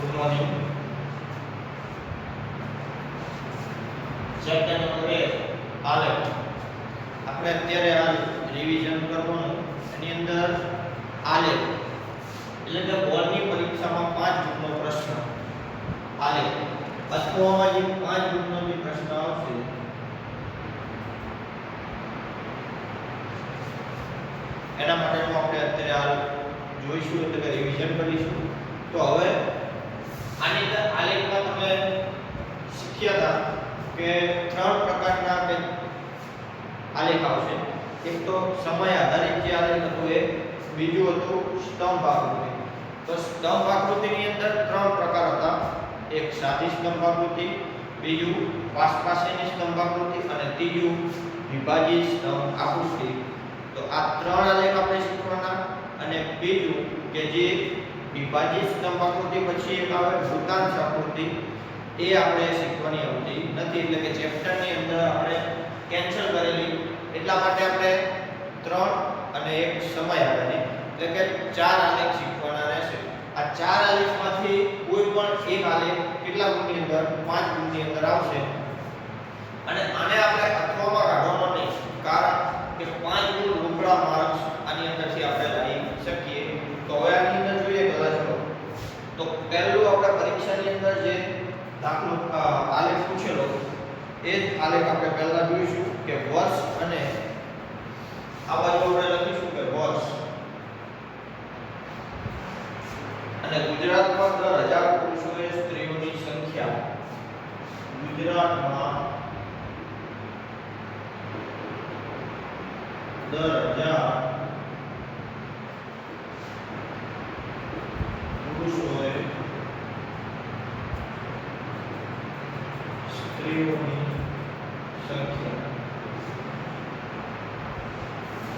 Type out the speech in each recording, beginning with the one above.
Good morning. Chapter number 1 આલેખ. આપણે અત્યારે આ રિવિઝન કરવાનું. એની અંદર આલેખ એટલે કે બોર્ડની પરીક્ષામાં 5 ગુણનો પ્રશ્ન આલેખ અથવા જે 5 ગુણનો જે પ્રશ્ન આવશે એના માટેનું આપણે અત્યારે હાલ જોઈશું એટલે કે રિવિઝન કરીશું. તો હવે આની અંદર આલેખમાં તમે શીખ્યા હતા કે 3 પ્રકારના કે આલેખ આવશે. એક તો સમય આધારિત જે આલેખ હતો એ, બીજું હતું સ્તંભ આકૃતિ. તો સ્તંભ આકૃતિની અંદર 3 પ્રકાર હતા. એક સાદી સ્તંભ આકૃતિ, બીજું પાસપાસેની સ્તંભ આકૃતિ અને ત્રીજું વિભાજિત સ્તંભ આકૃતિ. તો આ 3 આલેખ આપણે શીખવાના. અને બીજું કે જે વિભાજિત સ્તંભ આકૃતિ પછી એક આવે વૃત્તાંશ આકૃતિ, એ આપણે શીખવાની આવતી નથી. એટલે કે ચેપ્ટરની અંદર આપણે કેન્સલ કરેલી. એટલા માટે આપણે 3 અને એક સમય આધારિત એટલે કે 4 આલેખ શીખવાના રહેશે. આ 4 આલેખમાંથી કોઈ પણ એક આલેખ કેટલા ગુણની અંદર 5 ગુણની અંદર આવશે. અને આને આપણે અથવામાં કાઢવાનો નહીં, કારણ કે 5 ગુણ રોકડા માર્ક્સ આની અંદરથી આપણે લઈ શકીએ. તો હવે આની અંદર જોઈએ પહેલા ચલો. તો પહેલું આપણે પરીક્ષાની અંદર જે દાખલો આલેખ પૂછેલો એ જ આલેખ આપણે પહેલા જોઈશું કે વર્ષ, અને આ બાજુ આપણે લખીશું કે વર્ષ. અને ગુજરાતમાં 10,000 પુરુષોએ સ્ત્રીઓની સંખ્યા. ગુજરાતમાં 10,000 પુરુષોએ સ્ત્રીઓની સંખ્યા.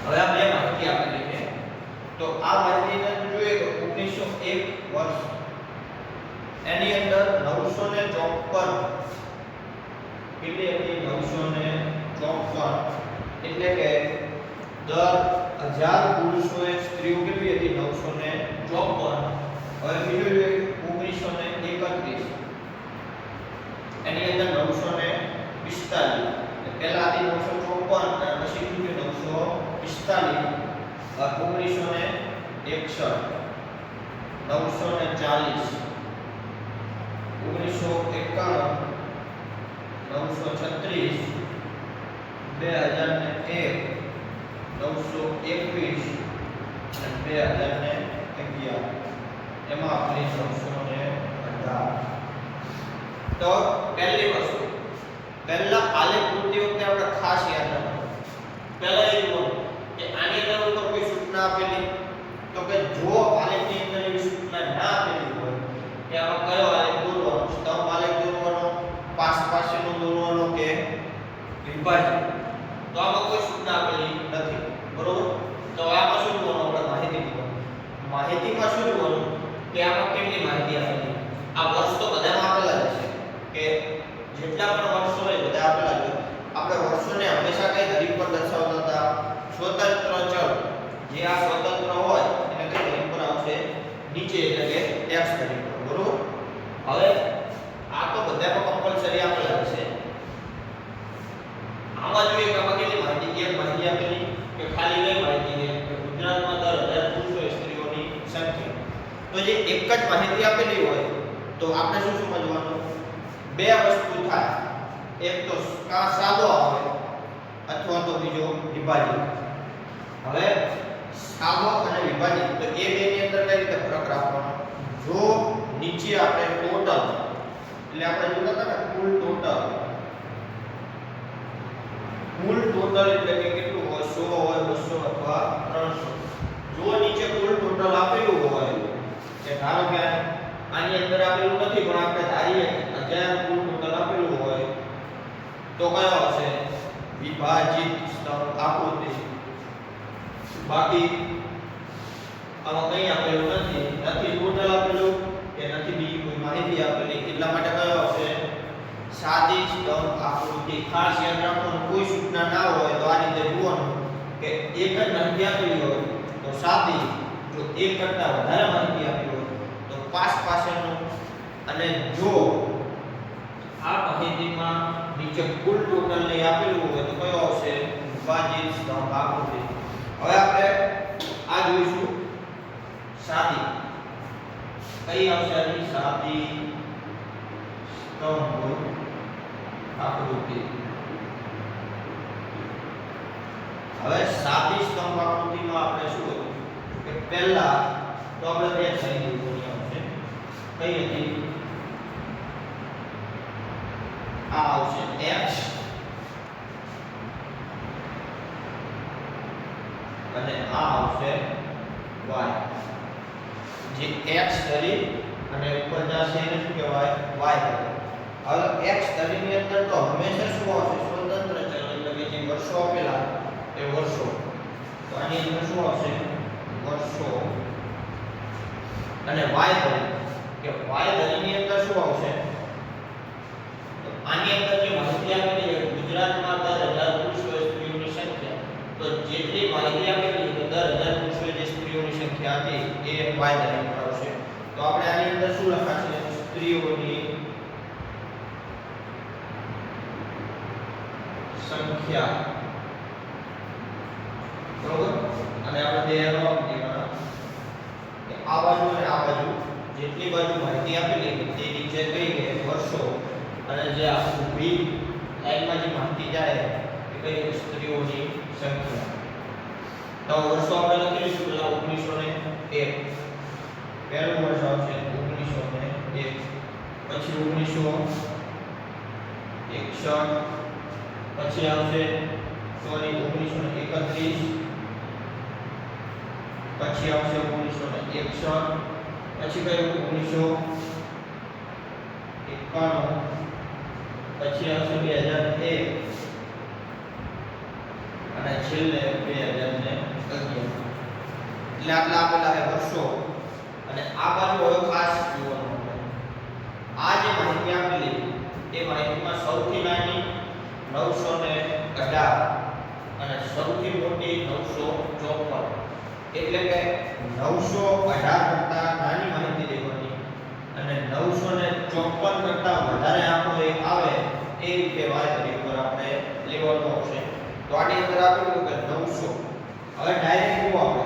હવે આ બે માહિતી આપેલી છે. તો આ માહિતીને જોઈએ તો 1901 વર્ષ એની અંદર 954 કેટલી હતી? 954. એટલે કે 10,000 પુરુષોએ સ્ત્રીઓ કેટલી હતી? 954. હવે બીજું જોઈએ 1931 એની અંદર 945. પહેલા હતી 954 અને પછી બીજું 945. 1961 940 1991 936 2001 921 અને 2011 એમાં આપણી 918. તો પહેલી વસ્તુ, પહેલા આલેખ પૂરતી વખતે આપણે ખાસ યાદ રાખવાનું. પહેલા એ જોવાનું કે આની અંદર ઉપર કોઈ સૂચના આપેલી, તો કે જો આલેખની અંદર એવી સૂચના ના આપેલી હોય કે આમાં કયો આલેખ દોરવાનો, સ્તંભ આલેખ દોરવાનો, પાસપાસેનો દોરવાનો કે વિભાજિત, તો આમાં કોઈ સૂચના આપેલી નથી. બરોબર? તો આમાં શું જોવાનું? આપણે માહિતી જોવાનું. માહિતીમાં શું જોવાનું કે આમાં કેટલી માહિતી આપેલી. આ વર્ષ તો બધામાં આપેલા જ છે કે જેટલા પણ વર્ષો હોય બધા આપેલા જ હોય. આપણે વર્ષોને હંમેશા કઈ ધરી પર દર્શાવતા હતા? સ્વતંત્ર ચલ. જે આ સ્વતંત્ર હોય એને કઈ ધરી પર આવશે? નીચે, એટલે કે x ધરી પર. બરોબર? હવે આ તો બધામાં કમ્પલસરી આપેલા છે. આમાં જોઈએ કે આમાં કેટલી માહિતી? એક માહિતી આપેલી કે ખાલી કઈ માહિતી છે કે ગુજરાતમાં 10,000 પુરુષો સ્ત્રીઓની સંખ્યા. તો જે એક જ માહિતી આપેલી હોય તો આપણે શું સમજવાનું? બે વસ્તુ થાય. એક તો કા સાદો આવે અથવા તો બીજો વિભાજિત. હવે સાદો અને વિભાજિત, તો એ બેની અંદર કઈ રીતે ફરક રાખવાનો? જો નીચે આપણે ટોટલ, એટલે આપણે જોતા હતા ને કુલ ટોટલ એટલે કે કેટલું હોય? 100 હોય, 200 અથવા 300. જો નીચે કુલ ટોટલ આપેલું હોય કે ધારો કે આની અંદર આપેલું નથી પણ આપણે ધારીએ કે 1000 કુલ ટોટલ આપેલું હોય તો કયો હશે? વિભાજિત સ્તંભ આકૃતિ. બાકી આમાં કઈ આપેલું નથી ટોટલ આપેલું કે નથી બીજી કોઈ માહિતી આપેલી, એટલા માટે કયો હશે? સાદી સ્તંભ આકૃતિ. ખાસ યાદ રાખવાનું, કોઈ સૂચના ના હોય તો આ રીતે જોવાનું કે એક જ માહિતી આપેલી હોય તો સાદી, જો એક કરતા વધારે માહિતી આપી હોય તો પાસપાસેનો અને જો આ માહિતીમાં નીચે કુલ ટોટલ ને આપેલું હોય તો કયો આવશે વિભાજિત સ્તંભ આકૃતિ. હવે આપણે આ જોઈશું સાદી. કઈ આવશે આની સાદી સ્તંભ આકૃતિ. હવે સાદી સ્તંભ આકૃતિમાં આપણે શું હતું કે પહેલા તો આપણે બે શ્રેણી દોરવાની આવશે. કઈ હતી? આ આવશે x અને આ આવશે y. જે x ધરી અને ઉપર જશે એને શું કહેવાય? y ધરી. હવે x ધરીની અંદર તો હંમેશા શું આવશે? સ્વતંત્ર ચલ એટલે કે જે વર્ષો આપેલા એ વર્ષો. તો આની અંદર શું આવશે? વર્ષો. અને y ધરી કે y ધરીની અંદર શું આવશે? તો આની અંદર જે માહિતી આપેલી છે ગુજરાતમાં 10,000 પુરુષો સ્ત્રીઓની સંખ્યા, તો જેટલી માહિતી આપેલી છે 10,000 પુરુષો જે સ્ત્રીઓની સંખ્યા હતી એ y ધરીમાં આવશે. તો આપણે આની અંદર શું લખાશે? સ્ત્રીઓની સંખ્યા. બરોબર. અને આપણે બે એરો આપી દેવાના કે આ બાજુ અને આ બાજુ જેટલી બાજુ માહિતી આપેલી છે તે નીચે કઈ કે વર્ષો, અને જે આ ઊભી લાઈનમાં જે માહિતી જાય એ કઈ સ્ત્રીઓની સંખ્યા. તો વર્ષો આપણે લખી લઈશું પેલા 1901. પહેલું વર્ષ આવશે 1901. પછી 1961. પછી આવશે 1931. પછી આવશે 1961. પછી કયું? 1991. પછી આવશે 2001 અને છેલ્લે 2011. એટલે આટલા આપેલા છે વર્ષો. અને આ બાજુ હવે ખાસ જોવાનું, આ જે માહિતી આપેલી એ માહિતીમાં સૌથી નાની 918 અને સૌથી મોટી 954. એટલે કે 918 કરતા નાની માહિતી દેવાની અને 954 કરતા વધારે આંકડો એક આવે એ રીતે y ધરી પર આપણે લેવાનું આવશે. તો આની અંદર આપેલું કે 900. હવે ડાયરેક્ટ શું આપણે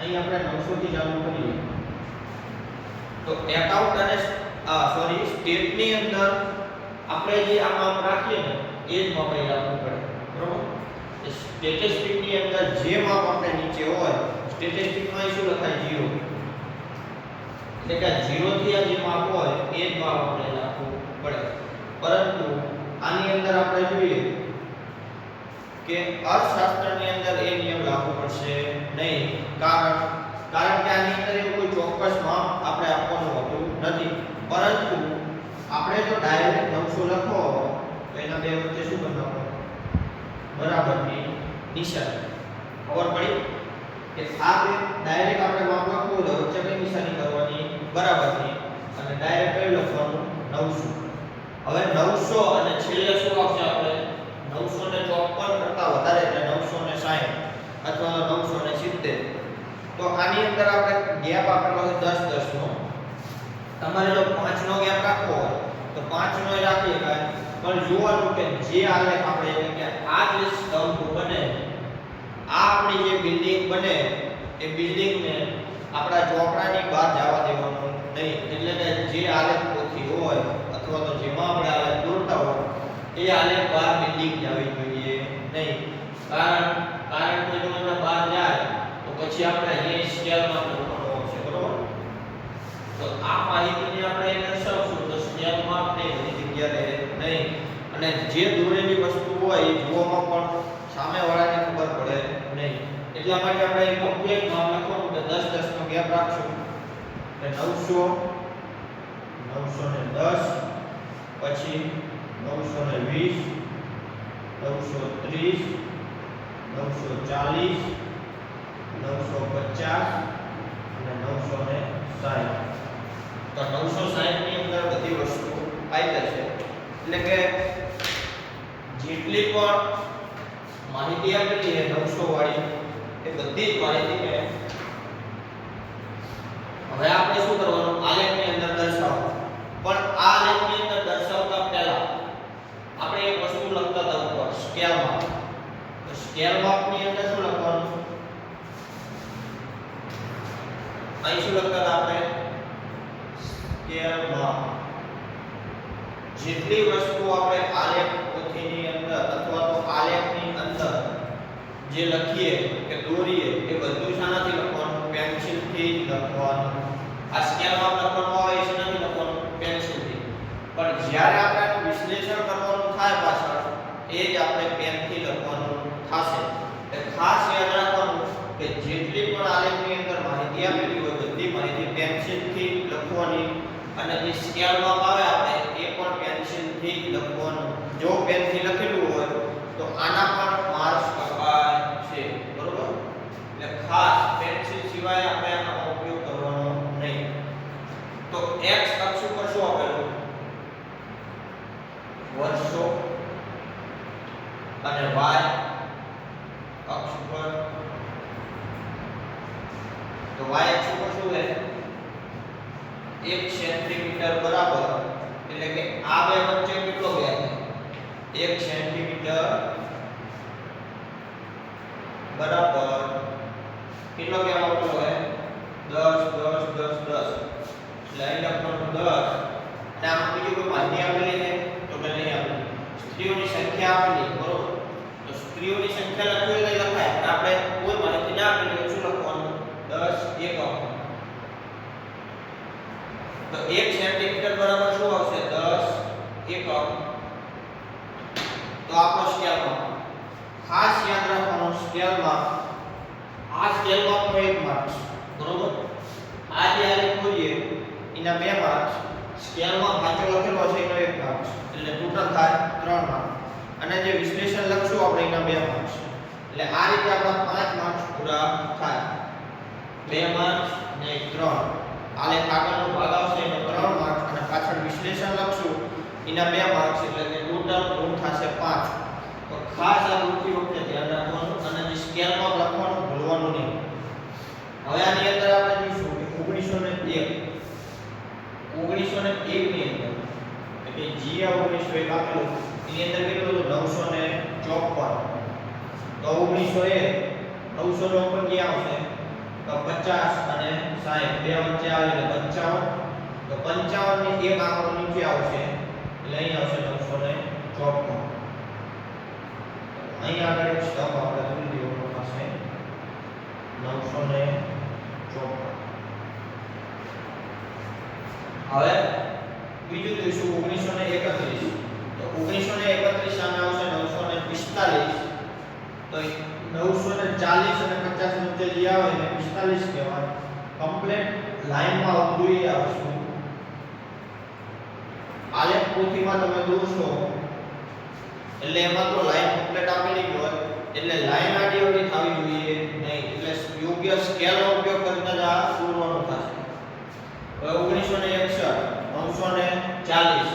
અહીં આપણે 900 થી ચાલુ કરીએ તો એકાઉન્ટ અને સ્ટેટ ની અંદર આપણે જે આ માપ રાખીએ ને એ જ માપ અહીં રાખવું પડે. બરોબર. સ્ટેટિસ્ટિક ની અંદર જે માપ આપણે નીચે હોય સ્ટેટિસ્ટિક માં શું લખાય? 0. એટલે કે 0 થી આ જે માપ હોય એ જ માપ આપણે રાખવું પડે. પરંતુ આની અંદર આપણે જોઈએ કે અર્થશાસ્ત્રની અંદર એ નિયમ લાગુ પડશે નહીં. કારણ કે આની અંદર એવું કોઈ ચોક્કસ માપ આપણે આપવાનું હોતું નથી. પરંતુ આપણે જો ડાયરેક્ટ 900 લખો તો એના બે વચ્ચે શું બનાવવાનું? બરાબરની નિશાની. ખબર પડી કે આ બે ડાયરેક્ટ આપણે માપ લખવું તો વચ્ચે કઈ નિશાની કરવાની? બરાબરની. અને ડાયરેક્ટ કઈ લખવાનું? 900. હવે 900 અને છેલ્લે શું આવશે? આપણે 954 કરતા વધારે એટલે 960 અથવા 970. તો આની અંદર આપણે ગેપ આપેલો છે 10 10 નો. તમારે જો 5 નો ગેપ રાખવો હોય તો 5 નો રાખી શકાય. પણ જોવાનું કે જે આલેખ આપણે એટલે કે આ જે સ્તંભ બને, આ આપણી જે બિલ્ડિંગ બને એ બિલ્ડિંગને આપણા ચોપડાની બહાર જવા દેવાનું નહીં. એટલે કે જે આલેખ પોથી હોય અથવા તો જેમાં આપણે આલેખ દોરતા હોય એ આલેખ બહાર બિલ્ડિંગ જવી જોઈએ નહીં. કારણ કે જો એના બહાર જાય તો પછી આપણે અહીં સ્કેલમાં દોરવાનો આવશે. બરોબર. તો આ માહિતીને આપણે દર્શાવશું તો સ્કેલમાં આપણે એની જગ્યા રહે નહીં. અને જે દોરેલી વસ્તુ હોય એ જોવામાં પણ સામેવાળાને ખબર પડે નહીં. એટલા માટે આપણે એક કમ્પ્લીટ માપ લખવાનું કે 10 10 નો ગેપ રાખશું. કે 900 910 પછી 920 930 940 950 અને 960. તો 960 ની અંદર બધી વસ્તુ આવી જશે. એટલે કે જેટલી પણ માહિતી આપેલી છે 900 વાળી એ બધી જ માહિતી છે. હવે આપણે શું કરવાનું? આલેખની અંદર દર્શાવો. સ્કેલ માપની અંદર શું લખવાનું? અહીં શું લખતા આપણે? સ્કેલ માપ. જેટલી વસ્તુ આપણે આલેખ પોથીની અંદર અથવા તો આલેખની અંદર જે લખીએ કે દોરીએ એ બધું શાનાથી લખવાનું? પેન્સિલથી લખવાનું. આ સ્કેલ માપ લખવાનું આવે છે નથી લખવાનું? પેન્સિલથી. પણ જ્યારે આપણે આનું વિશ્લેષણ કરવાનું થાય પાછળ એ જ આપણે પેનથી લખવાનું થશે. એટલે ખાસ યાદ રાખવાનું કે જેટલી પણ આલેખની અંદર માહિતી આપેલી હોય બધી માહિતી પેન્સિલથી લખવાની અને જે સ્કેલ માપ આવે આપણે એ પણ પેન્સિલથી લખવાનું. જો પેનથી લખેલું હોય તો આના પણ માર્ક્સ કપાય છે. બરોબર? એટલે ખાસ પેન્સિલ સિવાય આપણે આનો ઉપયોગ કરવાનો નહીં. તો x અક્ષ ઉપર શું આપેલું? વર્ષો અને y અક્ષ ઉપર તો y અક્ષ ઉપર શું છે? 1 સેન્ટીમીટર બરાબર એટલે કે આ બે વચ્ચે કેટલો ગેપ છે? 1 સેન્ટીમીટર બરાબર કેટલો ગેપ આવતો હોય? 10 10 10 10 એટલે અહીં લખવાનું 10 અને આમાં બીજી કોઈ માહિતી આપેલી છે તો કે નહીં આપેલી. સ્ત્રીઓની સંખ્યા આપેલી. બરોબર? તો સ્ત્રીઓની સંખ્યા લખવી હોય તો લખાય. આપણે કોઈ માહિતી ના આપેલી હોય શું લખવાનું? 10 એકમ. તો 1 સેન્ટીમીટર બરાબર શું આવશે? 10 એકમ. તો આપણો સ્કેલ માપ ખાસ યાદ રાખવાનું. સ્કેલ માપ આ સ્કેલ માપનો 1 માર્ક્સ. બરોબર? આ જે આલેખ દોરીએ એના 2 માર્ક્સ. સ્કેલ માં પાછો લખેલો છે એનો 1 માર્ક્સ. એટલે ટોટલ થાય 3 માર્ક્સ. અને જે વિશ્લેષણ લખશું આપણે એના 2 માર્ક્સ. એટલે આ રીતે આપણા 5 માર્ક્સ પૂરા થાય. 2 માર્ક્સ ને 3. આલેખ આગળનો ભાગ આવશે એનો 3 માર્ક્સ અને પાછળ વિશ્લેષણ લખશું એના 2 માર્ક્સ એટલે કે ટોટલ ગુણ થશે 5. તો ખાસ આ ગોઠવી વખતે ધ્યાન રાખવાનું અને જે સ્કેલ માં લખવાનું ભૂલવાનું નહીં. હવે આની અંદર આપણે જોઈશું કે 1901 1901 ની અંદર એટલે જી 1901 આપેલું એની અંદર કેટલું હતું? 954. તો 1901 954 ક્યાં આવશે? તો 50 અને 60 બે વચ્ચે આવે એટલે 55. તો 55 ની એક આંકડો નીચે આવશે એટલે અહીં આવશે 954. અહીં આગળ એક સ્તંભ આપણે દોરી દેવાનો પાસે 954. હવે બીજું જોઈશું 1931. તો 1931 સામે આવશે 945. તો 940 અને 50 વચ્ચે જે આવે એને 45 કહેવાય. કમ્પ્લીટ લાઈનમાં ઊભું આવશું. આલેખ પોથીમાં તમે દોરશો એટલે એમાં તો લાઈન કમ્પ્લીટ આપેલી જ હોય એટલે લાઈન આડી અવળી થવી જોઈએ નહીં. એટલે યોગ્ય સ્કેલનો ઉપયોગ કરીને જ આ દોરવાનું થશે. હવે 1961 940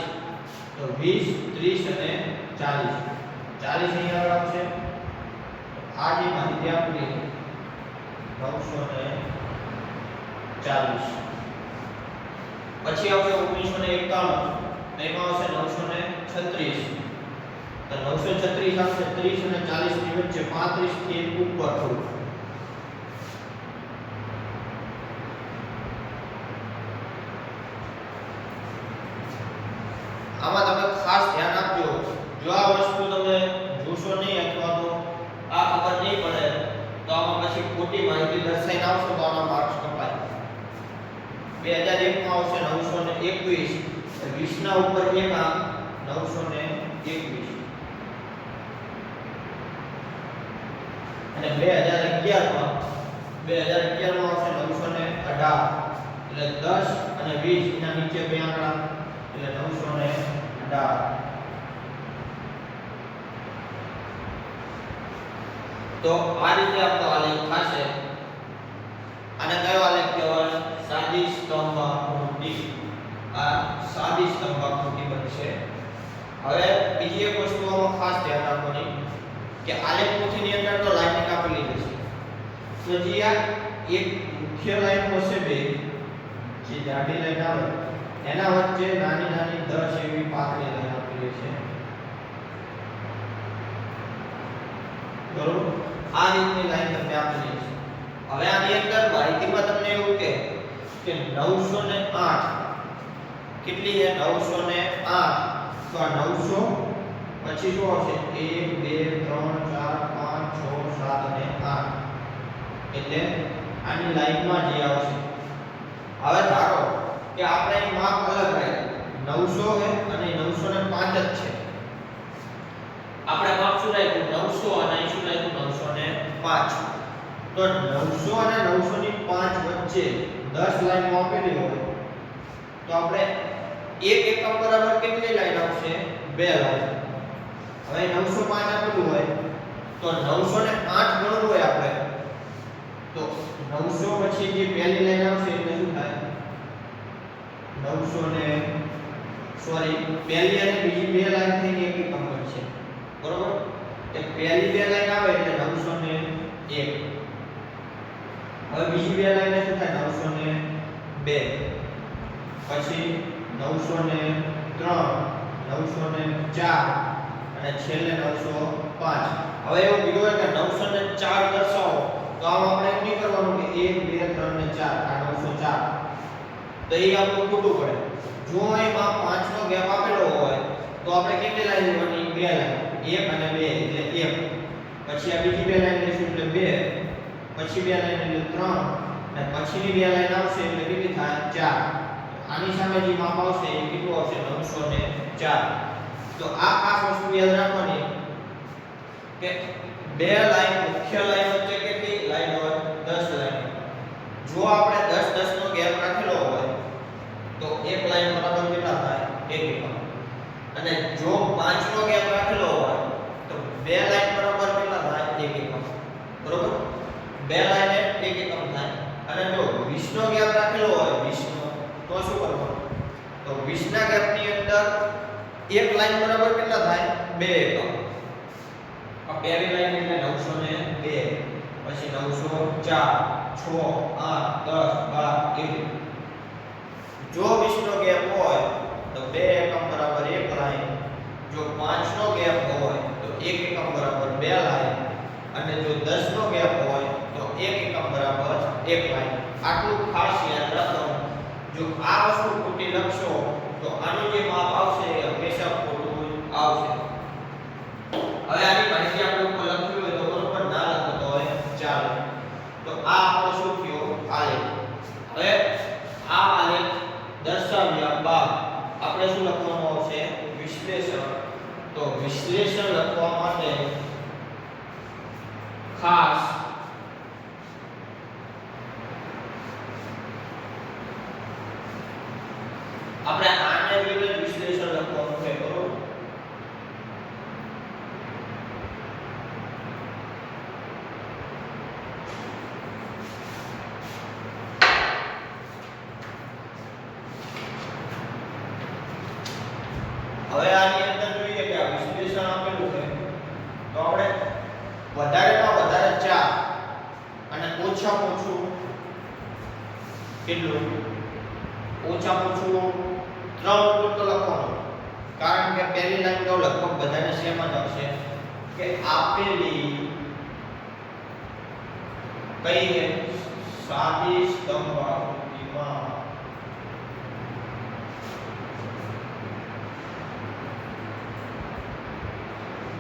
તો 20 30 અને 40 અહીં આગળ આવશે. આ જે માહિતી આપણી 940 પછી આવશે 1991 એમાં આવશે 936. તો 936 આવશે 30 અને 40 ની વચ્ચે 35 થી ઉપર થોડું. આમાં તમે ખાસ ધ્યાન આપજો. જો આ વસ્તુ તમે જોશો નહીં અથવા તો આ ખબર નહીં પડે તો આમાં પછી ખોટી માહિતી દર્શાઈને આવશે તો આના માર્ક્સ કપાય. 2001 માં આવશે 921. 20 ના ઉપર એક આંક 921. અને 2011 માં આવશે 918. એટલે 10 અને 20 એના નીચે બે આંકડા એટલે 918. તો આ રીતે આપણો આલેખ થશે. આને કયો આલેખ કહેવાય? સાદી સ્તંભાકૃતિ. આ સાદી સ્તંભાકૃતિ બનશે. હવે બીજી એક વસ્તુ આમાં ખાસ ધ્યાન રાખવાની કે આલેખ પોથીની અંદર તો લાઈન કાપેલી હશે. તો જે આ એક મુખ્ય લાઈન હશે બે જે જાડી લાઈન આવે એના વચ્ચે નાની નાની 10 એવી પાતળી લાઈન આપેલી છે. બરોબર આ રીતની લાઈન તમને આપેલી છે હવે આની અંદર માહિતીમાં તમને એવું કે 908 કેટલી છે 908 તો આ 900 પછી શું આવશે 1 2 3 4 5 6 7 અને 8 એટલે આની લાઈનમાં જે આવશે હવે ધારો કે આપણે અહીં માપ અલગ રાખ્યું 900 છે અને 905 જ છે આપણે માપ શું રાખ્યું 900 અને અહીં શું રાખ્યું 905 તો 900 અને 905 વચ્ચે 10 લાઈન આપેલી હોય તો આપણે એક એકમ બરાબર કેટલી લાઈન આવશે 2 લાઈન હવે 905 આપેલું હોય તો 908 ગણવું હોય આપણે તો 900 પછી જે પહેલી લાઈન આવશે એટલે શું થાય 900 ને સોરી પહેલી અને બીજી બે લાઈન થઈને એક એકમ બનશે બરોબર એ પહેલી બે લાઈન આવે એટલે 901 હવે બીજી બે લાઈન શું થાય 902 પછી 903 904 અને છેલ્લે 905 હવે એવું કીધું હોય કે 904 દર્શાવો તો આમ આપણે એમ નહીં કરવાનું કે 1 2 3 ને 4 આ 904 તો એ આપણું ખોટું પડે જો એમાં 5 નો ગેપ આપેલો હોય તો આપણે કેટલી લાઈન લેવાની બે લાઈન 1 અને 2 એટલે 1 પછી આ બીજી બે લાઈન લેશું એટલે 2 પછી બે લાઈન એટલે 3 અને પછીની બે લાઈન આવશે એટલે કેટલી થાય 4 આની સામે જે માપ આવશે એ કેટલું આવશે 904 તો આ ખાસ વસ્તુ યાદ રાખવાની કે બે લાઈન મુખ્ય લાઈન વચ્ચે કેટલી લાઈન હોય 10 લાઈન જો આપણે 10 10 નો ગેપ રાખેલો હોય તો એક લાઈન બરાબર કેટલા થાય એક એકમ અને જો 5 નો ગેપ રાખેલો હોય તો બે લાઈન બરાબર કેટલા થાય એક એકમ બરોબર બે લાઈન એક એકમ થાય અને જો 20 નો ગેપ રાખેલો હોય 20 નો તો શું કરવાનું તો 20 ના ગેપની અંદર એક લાઈન બરાબર કેટલા થાય બે એકમ આ પહેલી લાઈન એટલે 902 પછી 904 6 8 10 12 જો 20 નો ગેપ હોય તો બે એકમ બરાબર એક લાઈન જો 5 નો ગેપ હોય તો એક એકમ બરાબર બે લાઈન અને જો 10 નો ગેપ હોય તો એક એકમ બરાબર એક લાઈન આટલું ખાસ યાદ રાખવાનું જો આ વસ્તુ ખોટી લખશો તો આનું જે માપ આવશે એ હંમેશા ખોટું આવશે હવે આની માહિતી આપણે ઉપર લખ્યું હોય તો બરોબર ના લખતો હોય ચાલો તો આ આપણો શું થયો આલેખ હવે આ આલેખ દર્શાવ્યા બાદ આપણે શું લખવાનું આવશે વિશ્લેષણ તો વિશ્લેષણ લખવા માટે ખાસ આપણે આને જોઈને વિશ્લેષણ લખવાનું છે બરોબર હવે આની અંદર જોઈએ કે આ વિશ્લેષણ આપેલું છે તો આપણે વધારેમાં વધારે 4 અને ઓછામાં ઓછું કેટલું ઓછામાં ઓછું 3 તો લખવાનું કારણ કે પહેલી લાઈન તો લગભગ બધાને સેમ જ આવશે કે આપેલી કઈ છે સાદી સ્તંભ આકૃતિમાં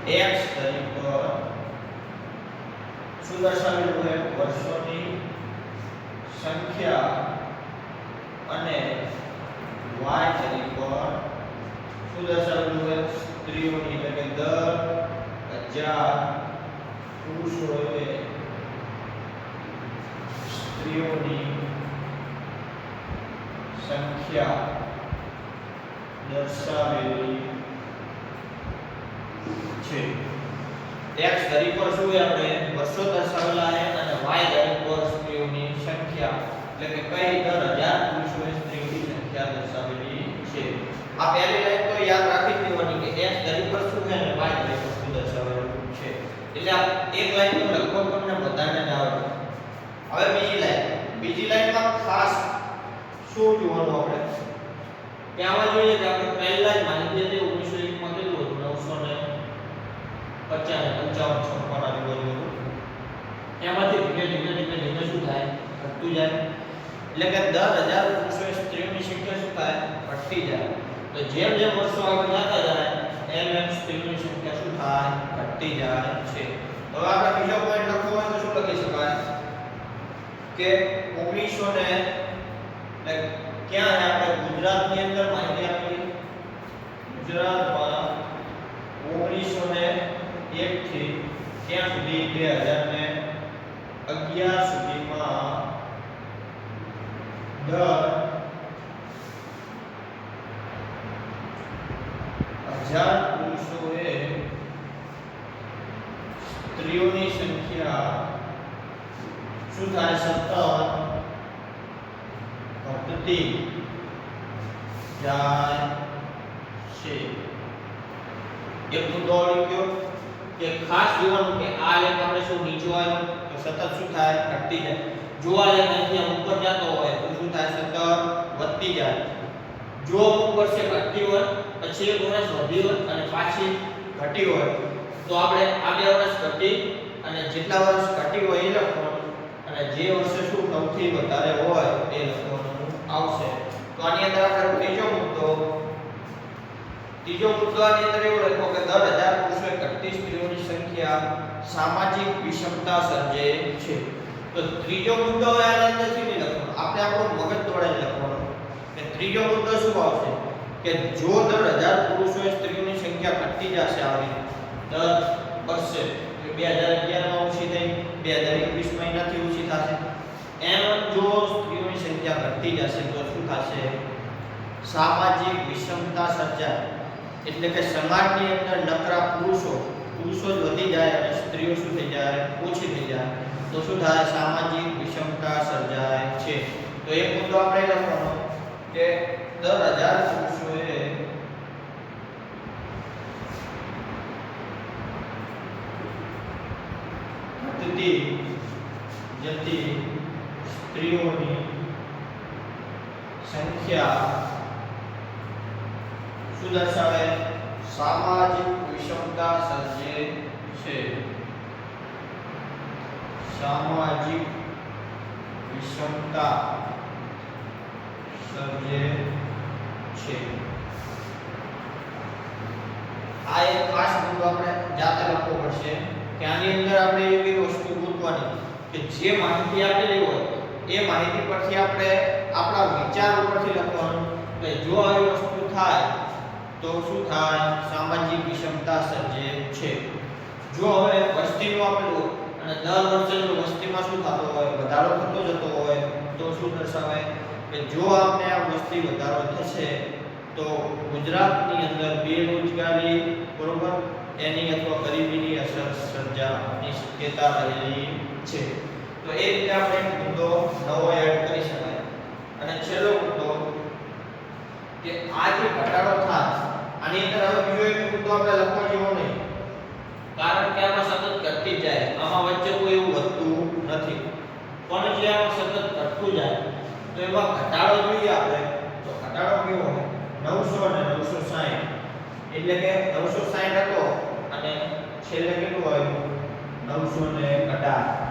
x તરીકે શું દર્શાવેલું છે વર્ષોની સંખ્યા અને y તરીકે શું દર્શાવેલું છે સ્ત્રીઓની એટલે કે દર 1000 પુરુષોએ સ્ત્રીઓની સંખ્યા દર્શાવેલી છે x ધરી પર શું છે આપણે વર્ષો દર્શાવેલા છે અને y ધરી પર સ્ત્રીઓની સંખ્યા એટલે કે કઈ દર 1000 પુરુષોએ સ્ત્રીઓની સંખ્યા દર્શાવેલી છે આ પહેલી લાઈન તો યાદ રાખી દેવાની કે x ધરી પર શું છે અને y ધરી પર શું દર્શાવેલું છે એટલે આ એક લાઈન તો લગભગ તમને બધાને જ આવડે હવે બીજી લાઈનમાં ખાસ શું જોવાનું આપણે કે આમાં જોઈએ કે આપણે પહેલા જ માની લીધું 1901 માં કેટલું હતું 900 ને 50 ને 55 56 આજુબાજુ એમાંથી ધીમે શું થાય ઘટતું જાય એટલે કે 10,000 પુરુષો સ્ત્રીઓની સંખ્યા શું થાય ઘટતી જાય તો જેમ જેમ વર્ષો આગળ જતા જાય એમ સ્ત્રીઓની સંખ્યા શું થાય ઘટતી જાય છે હવે આપણે બીજો પોઈન્ટ લખવો હોય તો શું લખી શકાય કે 1900 ને ક્યાં છે આપણે ગુજરાતની અંદર માહિતી આપી ગુજરાતમાં 1901 થી ક્યાં સુધી 2011 સુધીમાં દર 1000 પુરુષોએ સ્ત્રીઓની સંખ્યા શું થાય સતત ઘટતી જાય છે એક મુદ્દો આવી ગયો કે ખાસ જોવાનું કે આ લેખ આપણે શું નીચે આવ્યો તો સતત શું થાય ઘટતી જાય જો આ લેખ અહીંથી ઉપર જતો હોય તો શું થાય સતત વધતી જાય જો અમુક વર્ષે ઘટતી હોય પછી એક વર્ષ વધી હોય અને પાછી ઘટી હોય તો આપણે આ બે વર્ષ ઘટી અને જેટલા વર્ષ ઘટી હોય એ લખવાનું અને જે વર્ષે શું સૌથી વધારે હોય એ લખવાનું આવશે તો આની અંદર આપણે ત્રીજો મુદ્દો આની અંદર એવું લખો કે 10,000 પુરુષોએ ઘટતી સ્ત્રીઓની સંખ્યા સામાજિક વિષમતા સર્જે છે તો ત્રીજો મુદ્દો આની અંદરથી નહીં લખવાનો આપણે આપણું મગજ દોડાઈને લખવાનો કે ત્રીજો મુદ્દો શું આવશે કે જો 10,000 પુરુષોએ સ્ત્રીઓની સંખ્યા ઘટતી જશે આવી દર વર્ષે 2011 માં ઓછી થઈ 2021 મહિનાથી ઓછી થશે એમ જો સ્ત્રીઓની સંખ્યા ઘટતી જશે તો શું થશે સામાજિક વિષમતા સર્જાય એટલે કે સમાજની અંદર નકરા પુરુષો જ વધી જાય અને સ્ત્રીઓ શું થઈ જાય ઓછી થઈ જાય તો શું થાય સામાજિક વિષમતા સર્જાય છે તો એક મુદ્દો આપણે લખવાનો કે 10,000 પુરુષોએ જતી સ્ત્રીઓની સંખ્યા શું દર્શાવે સામાજિક વિષમતા સર્જે છે સામાજિક વિષમતા સર્જે છે આ એક ખાસ મુદ્દો આપણે જાતે લખવો પડશે કે આની અંદર આપણે એવી વસ્તુ ગોતવાની કે જે માહિતી આપેલી હોય એ માહિતી પરથી આપણે આપણા વિચાર ઉપરથી લખવાનું કે જો આવી વસ્તુ થાય તો શું થાય સામાજિક વિષમતા સર્જે છે જો હવે વસ્તીનું આપેલું અને દર વર્ષે જો વસ્તીમાં શું થતો હોય વધારો થતો જતો હોય તો શું દર્શાવે કે જો આપણે આ વસ્તી વધારો થશે તો ગુજરાતની અંદર બેરોજગારી બરોબર એની અથવા ગરીબીની અસર સર્જાવાની શક્યતા રહેલી છે તો એ રીતે આપણે એક મુદ્દો નવો એડ કરી શકાય અને છેલ્લો મુદ્દો કે આ જે ઘટાડો થાય આની અંદર હવે બીજો એક મુદ્દો આપણે લખવો જેવો નહીં કારણ કે આમાં સતત ઘટતી જાય આમાં વચ્ચે કોઈ એવું વધતું નથી પણ જે આમાં સતત ઘટતું જાય તો એમાં ઘટાડો જોઈએ આપણે તો ઘટાડો કેવો હોય 900 અને 960 એટલે કે 960 હતો અને છેલ્લે કેટલું હોય 918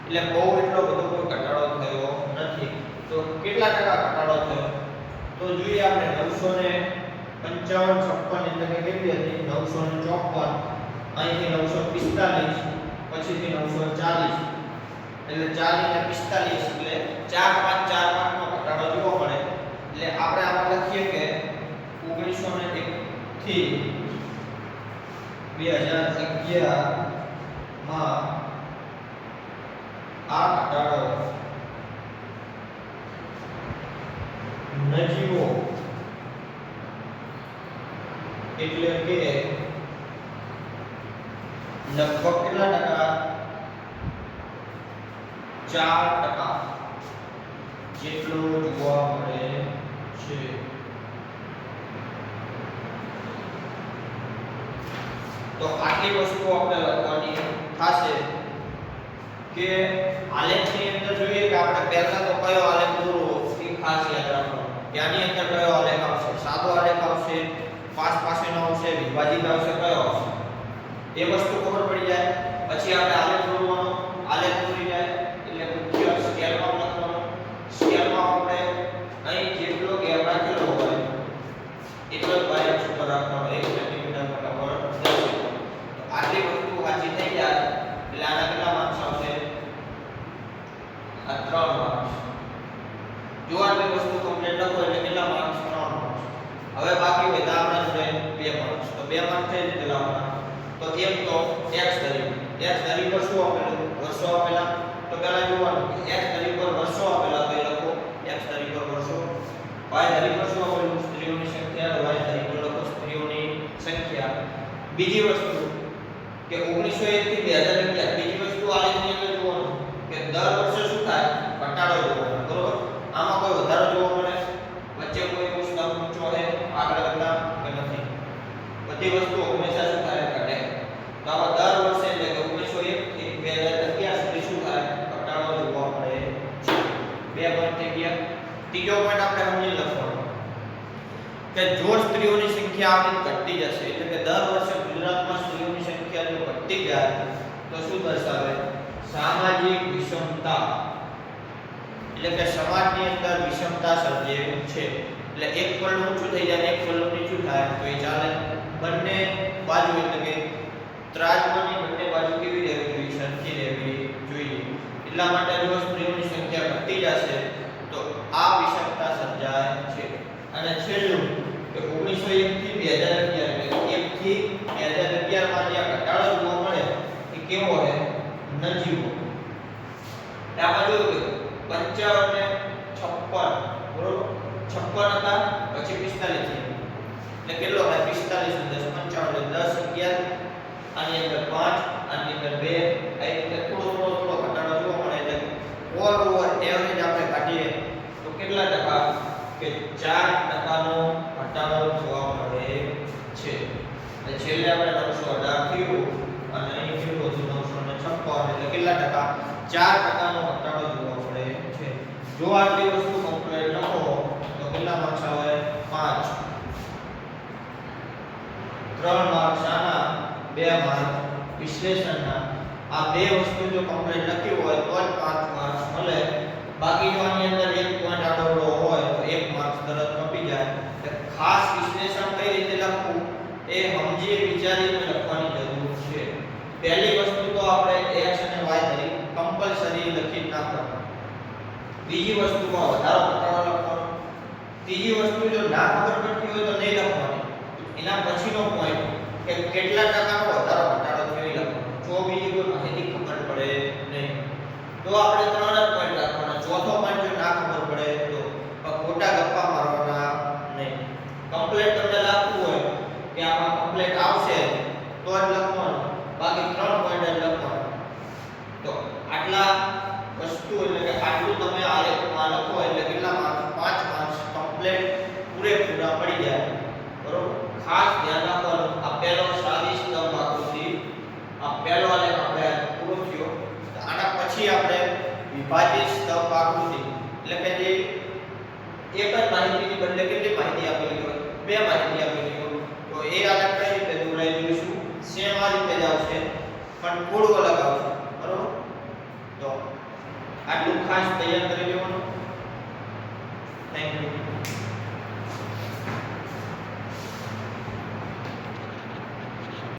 એટલે બહુ એટલો બધો કોઈ ઘટાડો થયો નથી તો કેટલા ટકા ઘટાડો થયો તો જોઈએ આપણે 955 56 એટલે કે કેટલી હતી 954 અહીંથી 945 પછીથી 940 એટલે 40 ને 45 એટલે 4 5 નો ઘટાડો જોવો મળે એટલે આપણે આમાં લખીએ કે 1901 થી 2011 માં આ ઘટાડો નજીવો એટલે કે લગભગ કેટલા ટકા 4% જેટલો જોવા મળે છે તો આટલી વસ્તુ આપણે લખવાની થશે કે આલેખની અંદર જોઈએ કે આપણે પહેલા તો કયો આલેખ દોરવો એ ખાસ યાદ રાખવાનું ત્યાંની અંદર કયો આલેખ આવશે સાદો આલેખ આવશે પાસ પાસેનો આવશે વિભાજિત આવશે કયો આવશે એ વસ્તુ ખબર પડી જાય. પછી આપણે આલેખ દોરવાનો, આલેખ દોરી જાય એટલે મુખ્ય સ્કેલમાં લખવાનો. સ્કેલમાં આપણે અહીં જેટલો ગેપ રાખેલો હોય એટલો જ બાય ઉપર રાખવાનો. 1 સેન્ટીમીટર બરાબર 10 તો આટલી વસ્તુ સાચી થઈ જાય એટલે આના કેટલા માર્ક્સ આવશે? આ 3 માર્ક્સ. જો આટલી વસ્તુ કમ્પ્લીટ લખો એટલે કેટલા માર્ક્સ? 3 માર્ક્સ. હવે બાકી હોય તો આપણા જોડે 2 માર્ક્સ. તો 2 માર્ક્સ કઈ રીતે લાવવાના? તો એક તો x ધરી. x ધરી પર શું આપેલું? વર્ષો આપેલા. તો પહેલા જોવાનું x ધરી પર વર્ષો આપેલા તો એ લખો x ધરી પર વર્ષો. y ધરી પર શું આપેલું? સ્ત્રીઓની સંખ્યા. y ધરી પર લખો સ્ત્રીઓની સંખ્યા. બીજી વસ્તુ કે 1901 થી 2011 બીજી વસ્તુ આલેખની અંદર જોવાનું કે દર વર્ષે શું થાય? ઘટાડો જોવાનો. બરોબર? આમાં કોઈ વધારો જોવા મળે? વચ્ચે કોઈ સ્તંભ ઊંચો છે આગળ કરતા કે નથી? બધી વસ્તુ હંમેશા શું થાય? ઘટે. તો આમાં દર વર્ષે એટલે કે 1901 થી 2011 સુધી શું થાય? ઘટાડો જોવા મળે છે. 2 પોઈન્ટ થઈ ગયા. ત્રીજો પોઈન્ટ આપણે સમજી લખવાનો કે જો સ્ત્રીઓની સંખ્યા આપણી ઘટતી જશે એટલે કે દર વર્ષે ગુજરાતમાં સ્ત્રીઓની સંખ્યા જો ઘટતી જાય તો શું દર્શાવે? સામાજિક વિષમતા. એટલે કે સમાજની અંદર વિષમતા સર્જે છે. એટલે એક પલ્લું ઊંચું થઈ જાય એક પલ્લું નીચું થાય તો એ ચાલે. બંને બાજુ એટલે કે ત્રાજવાની બંને બાજુ કેવી રહેવી જોઈએ? સરખી રહેવી જોઈએ. એટલા માટે જો સ્ત્રીઓની સંખ્યા ઘટતી જશે તો આ વિષમતા સર્જાય છે. અને છેલ્લું કે 1901 થી 2011 એટલે 1 થી 2011 માં જે ઘટાડો જોવા મળે એ કેવો છે? નજીવો. આમાં જોયું કે 55 ને 56 બરોબર 56 હતા પછી 45 થઈ એટલે કેટલો થાય? 45 10 55 એટલે 10 11 આની અંદર 5 આની અંદર 2 આ રીતે થોડો ઘટાડો જોવા મળે. એટલે ઓવર એવરેજ આપણે કાઢીએ તો કેટલા ટકા? કે 4% નો ઘટાડો જોવા મળે છે. અને છેલ્લે આપણે 918 થયું અને અહીં થયું 956 એટલે કેટલા ટકા? 4% નો ઘટાડો જોવા મળે છે. જો આટલી વસ્તુ કમ્પ્લીટ લખો તો કેટલા માર્ક્સ આવે? 5. 3 માર્ક્સ આના, 2 માર્ક્સ વિશ્લેષણના. આ બે વસ્તુ જો કમ્પ્લીટ લખી હોય તો જ 5 માર્ક્સ મળે. બાકી જો આની અંદર 1 પોઈન્ટ આડો હોય તો 1 માર્ક્સ તરત કપી જાય. એટલે ખાસ વિશ્લેષણ કઈ રીતે લખવું એ સમજી વિચારીને લખવાની જરૂર છે. પહેલી વસ્તુ તો આપણે x અને y ધરી કમ્પલસરી લખી જ નાખવાનું. બીજી વસ્તુમાં વધારો ઘટાડો લખવાનો. ત્રીજી વસ્તુ જો ના ખબર પડતી હોય તો નહીં લખવાની. એના પછીનો પોઈન્ટ કે કેટલા ટકાનો વધારો ઘટાડો થયો એ લખવાનો. જો બીજી કોઈ માહિતી ખબર પડે નહીં તો આપણે 3 જ પોઈન્ટ રાખવાના. ચોથો પોઈન્ટ જો ના ખબર પડે તો ખોટા ગપ્પા મારવાના નહીં. કમ્પ્લીટ તમને લાગતું હોય કે આમાં કમ્પ્લીટ આવશે તો જ લખવાનું. બાકી 3 પોઈન્ટ જ લખવાનું. તો આટલા વસ્તુ એટલે કે આટલું તમે આલેખમાં લખો એટલે કેટલા માર્ક્સ? 5 માર્ક્સ કમ્પ્લીટ પૂરેપૂરા પડી જાય. બરોબર? ખાસ ધ્યાન રાખવાનું આ પહેલો સાદી સ્તંભ આકૃતિ આ પહેલો આલેખ આપણે પૂરો થયો. આના પછી આપણે વિભાજિત સ્તંભ આકૃતિ એટલે કે જે એક જ માહિતીની બદલે કેટલી માહિતી આપેલી હોય? 2 માહિતી આપેલી હોય તો એ આલેખ કઈ રીતે દોરાઈ જોઈશું? સેમ આ રીતે જ આવશે પણ થોડું અલગ આવશે. બરોબર? તો આટલું ખાસ તૈયાર કરી લેવાનું. Thank you.